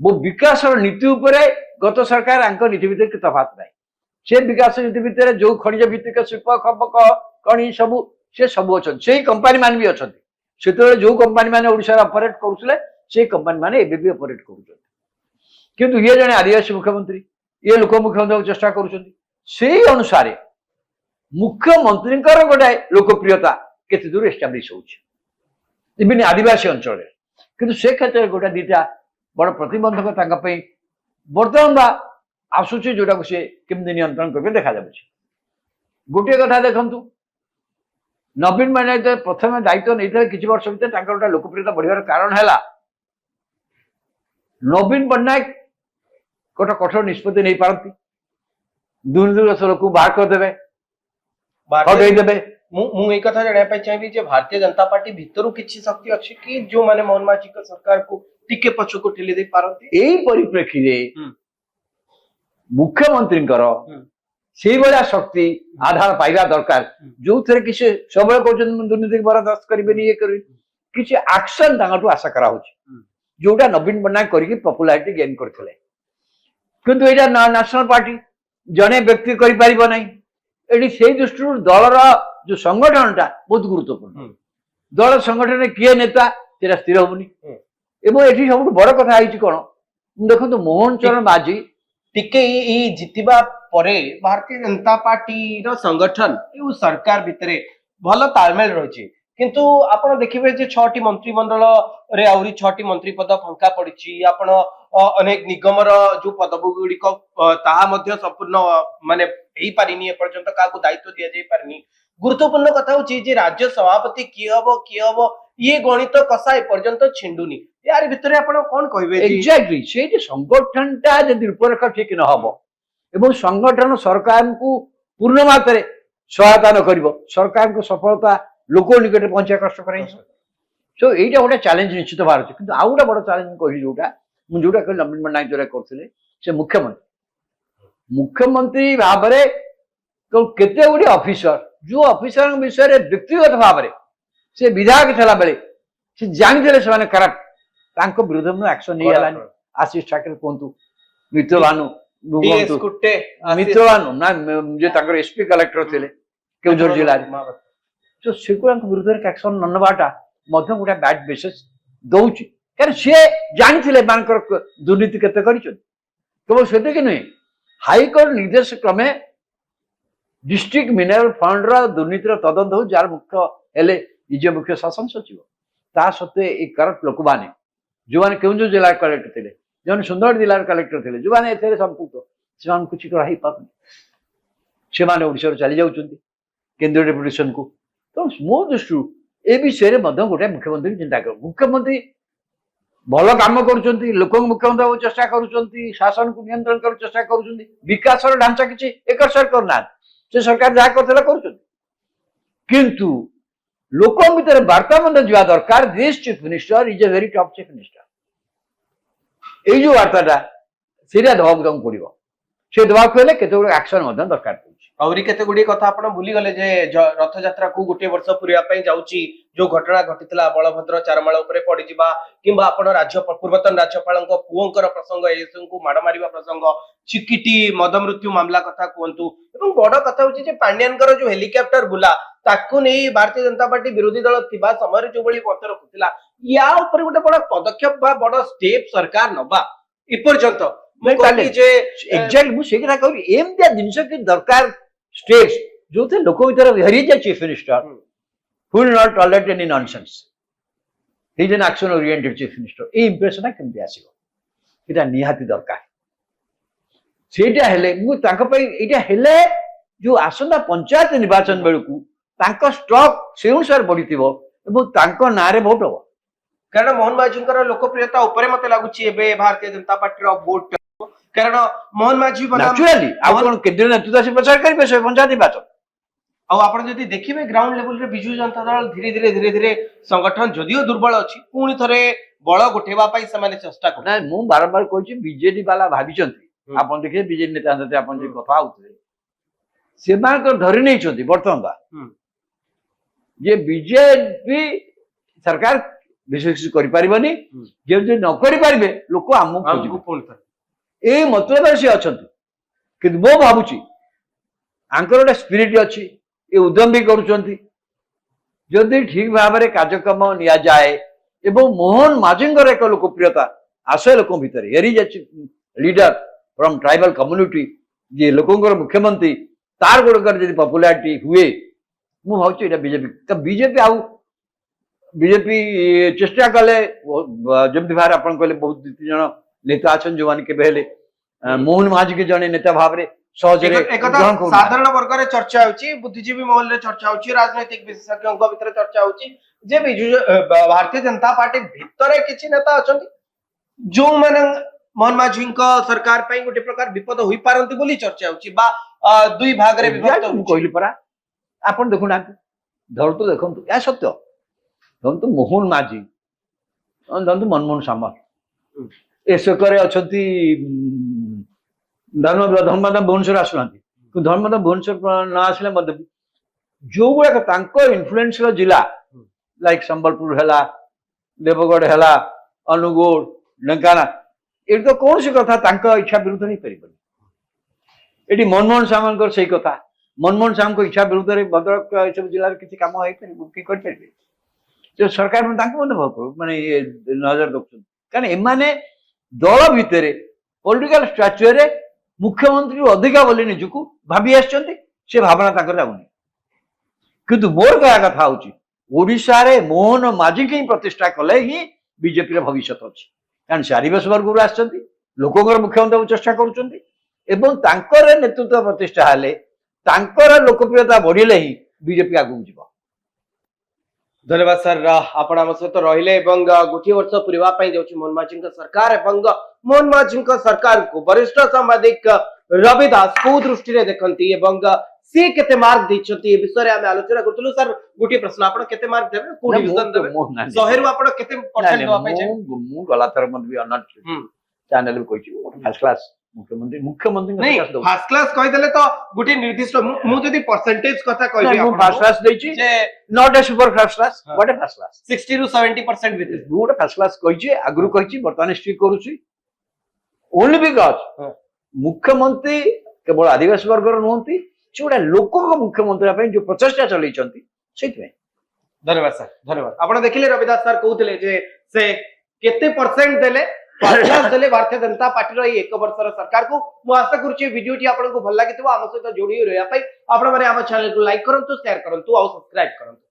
वो विकास नीति उपरे गत सरकार नीति भितर के तफात नहीं से विकास नीति भितर जो खनिज भित्तिक शिल्प खपक कणी सबू से सब अच्छा से कंपानी मान भी अच्छा से जो कंपानी मैंने ऑपरेट करुले से कंपानी मैंने एबी ऑपरेट कर ये जड़े आदिवासी मुख्यमंत्री ये लोक मुख्यमंत्री चेष्टा कर अनुसार मुख्यमंत्री गोटे लोकप्रियता केते दूर एस्टाब्लिश होविन आदिवासी अंचल किंतु से क्षेत्र में गोटे दीटा बड़ प्रतिबंधक बर्तमान आसूची जोटा सी केमती नियंत्रण करके देखा जाऊँगी गोटे कथा देखु नवीन पट्टनायक प्रथम दायित्व नहीं किसी वर्ष भर गोटे लोकप्रियता बढ़िया कारण है नवीन पट्टनायक गोटे कठोर निष्पत्ति नहीं पारती दुर्नीति लोक बाहर करदे हटईदे मुझे कथा जाना चाहिए जे भारतीय जनता पार्टी भितर किसी शक्ति अच्छी कि जो माने मोहन माझी को सरकार को टिके पछ को ठेली दे पारती यही परिप्रेक्षी रे मुख्यमंत्री से भाया शक्ति आधार पाइबा दरकार जो थे कि सब दुर्नीति बर्दाश्त करेंगे ये किसी एक्शन आशा करा जोटा नवीन पट्टनायक करके पॉपुलैरिटी गेन करते किंतु यहाँ नेशनल पार्टी जड़े व्यक्ति कर ये से दृष्टि दलर जो संगठनटा बहुत गुरुत्वपूर्ण दल संगठन किए नेता से स्थिर होनी एवं सब बड़ कथा कौन देखो मोहन चरण माझी टिके जितिबा परे भारतीय जनता पार्टी रो संगठन यो सरकार भितरे भल तालमेल रही किंतु आपण देखिबे जे 6टी मंत्रिमंडल रे आउरी 6टी मंत्री पद फंका पड़ी आपण अनेक निगमर जो पदवी गुड़िक ताहा मध्य संपूर्ण माने हेई पारिनी ए पर्यंत काको दायित्व दिया जाई पारिनी गुरुत्वपूर्ण कथा होची जे राज्य सभापति किए हबो ये गणित कसा ए पर्यंत छिंडुनी यार भितरे आपण कोन कहबे एग्जैक्टली सेठी संगठनटा जदि रूपरेखा ठीक न हबो एवं संगठन सरकार को पूर्ण मात्रा सहायता न करिवो सरकार को सफलता लोक निकट पहुंचा कष्ट कर सो यहीटा गोटे चैलेंज निश्चित भारत किंतु आउ गोटे बड़ चैलेंज कही जोटा मुझे कह नवीन पट्टनायक जो करते से मुख्यमंत्री भाव में तो केते गुड़ी ऑफिसर जो ऑफिसर विषय व्यक्तिगत भाव में से विधायक था बेले से जानते से करप्ट विरुद्ध में एक्शन नहीं है आशीष ठाकरे कहतु मित्र भानु मित्र भानु ना जो एसपी कलेक्टर थे केउझर जिले तो से विरुद्ध एक्शन न नवाटा गोटे बैड मेसेज दौर क्या सी जानी दुर्नीति केते केवल से नुहे हाईकोर्ट निर्देश क्रमे डिस्ट्रिक्ट मिनरल फंड दुर्नीतिर तदंत हो जार मुख्य हेले निजे मुख्य शासन सचिव ता सत्वे ये करप्ट लोक मैंने जो मैंने केउझर जिला कलेक्टर थे जो सुंदर जिलार कलेक्टर थे जो मैंने संपुक्त से कुछ कराई पार से ओडिशा चली जाऊँ केंद्रीय डेपुटेशन को तो मो दृष्टि ए विषय में गोटे मुख्यमंत्री चिंता कर मुख्यमंत्री भल काम कर लोक मुख्यमंत्री चेष्टा कर शासन को नियंत्रण कर चेष्टा कर विकास ढांचा किसी एक करना से सरकार जहाँ किंतु लोक भीतर वार्ता मध्य जा दरकार this chief minister is a very top chief minister ये जो वार्ताटा सीधा दबाक पड़ो से दबाक हेल्ले केते एक्शन दरकार आउरी केते गुडी कथा आपण भूली गले जे रथ यात्रा को गोटे वर्ष पूरा पई जाउची जो घटना घटितला बलभद्र चारमाळ उपरे पड़ी जिबा किंबा आपण राज्य पूर्वतन राज्यपालଙ୍କ पुओंकर प्रसंग एसंको माड मारिबा प्रसंग चिकिटी मद मृत्यु मामला कथा कहंतु एवं बड़ कथा होची जे पांड्यानकर जो हेलिकॉप्टर बुला ताकू नै भारतीय जनता पार्टी विरोधी दल थिबा समय जो बळी पत्र रखुतिला या ऊपर गोटे बड़ पदक्षेप बा बड़ स्टेप सरकार नबा इ पर्यंत एग्जैक्ट मु से कथा कहबी एमतिया जिंस के दरकार स्टेट्स जो थे लोक भीतर हेरिज chief minister who will not tolerate any nonsense. He is an action oriented chief minister. ये इंप्रेशन केमती आसीबो इटा निहाती दरकार सेटा हेले मु तांको पई इटा हेले जो आसंदा पंचायत निर्वाचन बेलकू तांको स्टॉक से अनुसार बढ़िथिबो एवं तांको नारे वोट हो कारण मोहन माझींकर लोकप्रियता ऊपर मते लागुची एबे भारतीय जनता पार्टी रो वोट कारण मोहन माझी नेचुरली आपण केंद्रीय नेतृत्व से प्रचार करिबे से पंचायत निर्वाचन और आप देखिए ग्राउंड लेवल रे बिजू जनता दल धीरे धीरे संगठन जदियो दुर्बल अच्छी पुणी थे बल गोटेवा चेष्टा कर मु बारंबार कहूँ बीजेडी वाला भाभी आप देखिए बीजेडी नेता आप कथा से धरी नहीं बर्तमान जे बीजेपी सरकार ବିଶେଷ କରିପାରିବନି ଯେମିତି ନ କରିପାରିବେ ଲୋକ ଆମକୁ ଖୋଜିବେ। ପୁଣି ଥରେ ଏଇ ମତଲବରେ ସେ ଅଛନ୍ତି। କିନ୍ତୁ ମୁଁ ଭାବୁଛି ଆଙ୍କର ଗୋଟେ ସ୍ପିରିଟ ଅଛି, ଏ ଉଦ୍ୟମ ବି କରୁଛନ୍ତି। ଯଦି ଠିକ ଭାବରେ କାର୍ଯ୍ୟକ୍ରମ ନିଆଯାଏ ଏବଂ ମୋହନ ମାଝୀଙ୍କର ଏକ ଲୋକପ୍ରିୟତା ଆସେ ଲୋକଙ୍କ ଭିତରେ, ଏରି ଲିଡର ଫ୍ରମ ଟ୍ରାଇବାଲ କମ୍ୟୁନିଟି, ଯିଏ ଲୋକଙ୍କର ମୁଖ୍ୟମନ୍ତ୍ରୀ, ତାର ଗୁଡିକର ଯଦି ପପୁଲାରିଟି ହୁଏ, ମୁଁ ଭାବୁଛି ଏଇଟା ବିଜେପି ତ ବିଜେପି ଆଉ ବିଜେପି ଚେଷ୍ଟା କଲେ ଯେମିତି ଭାବରେ ଆପଣ କହିଲେ ବହୁତ ଦୁଇ ତିନି ଜଣ ନେତା ଅଛନ୍ତି ଯୋଉମାନେ କେବେ ହେଲେ ମୋହନ ମାଝୀ ଜଣେ ନେତା ଭାବରେ ସହଜରେ एकथा साधारण वर्ग रे चर्चा होची, बुद्धिजीवी महल रे चर्चा होची, राजनैतिक विशेषज्ञ भितर चर्चा होची जे बिजु भारतीय जनता पार्टी भितरे किछि नेता अछंती जो माने मोहन माझी सरकार पई गोटे प्रकार विपद होई पारंती बोली चर्चा होची बा दुई भाग रे विभक्त होची। कहली परा आपण देखु ना धरतु देखंतु या सत्य धरतु मोहन माझी धरतु मनमोहन सामल एसकरे अछंती धर्मदाम भुवनेश्वर आसुना धर्मदाम भुवनेश्वर न आसले जो गुड़ाक इन्फ्लुएंस जिला लाइक संबलपुर है, देवगढ़ है, अनुगुल, ढेंकानाल, ये तो कौन सी कथा इच्छा विरुद्ध नहीं पार। ये मनमोहन सामल से कथा मनमोहन साम को इच्छा विरुद्ध भद्रक सब जिले किसी कम हो सरकार माने नजर रखुन कारण एमाने दल भितर पॉलिटिकल स्ट्रक्चर मुख्यमंत्री अधिका बोली निजको भाभी से भावना जाऊनी किंतु मोर कह कथा ओडिशा रे मोहन माझी की प्रतिष्ठा कले ही बीजेपी भविष्य अच्छी कारण से आदिवास वर्ग आसछंती लोकंर मुख्यमंत्री चेष्टा करुँच नेतृत्व प्रतिष्ठा हेले लोकप्रियता बढ़िले ही बीजेपी आगू जीव। धन्यवाद सर आपण आम सहित रहिले गोटे वर्ष पूरा मोहन माझी सरकार एवं मोहन माझी सरकार को वरिष्ठ सांबादिक रवि दास को दृष्टि रे देखंती एवं सी केते मार्क दैछंती ए विषय आमे आलोचना करथुलु। सर गोटे प्रश्न आपण केते मार्क देबे को डिवीजन देबे 100 रु आपण केते परसेंट दवा पाइ छै मु गला थर मन भी अनट चैनल को कहछि फर्स्ट क्लास मुख्यमंत्री नहीं फर्स्ट क्लास कहि देले तो गोटे निर्दिष्ट मु जदी परसेंटेज कथा कहबी आपण फर्स्ट क्लास दैछि जे not a super first class what a first class 60 रु 70% भितर गोटे फर्स्ट क्लास कहछि आगरु कहछि वर्तमान स्ट्रिक करूछि ओनली बिकॉज मुख्यमंत्री केवल आदिवासी वर्ग नुहंती से गोटे लोक मुख्यमंत्री जो प्रचेषा चलई धन्यवाद सर धन्यवाद। आपण देखिले रविदास सर कहउतले जे से केते परसेंट देले देले भारतीय जनता पार्टी रो एक वर्षर सरकार को मु आशा करूची वीडियोटी आपन को भल लागितबो आम सहित जोड़ी रहया पई आपण माने आम चैनल को लाइक करंतु शेयर करंतु और सब्सक्राइब करंतु।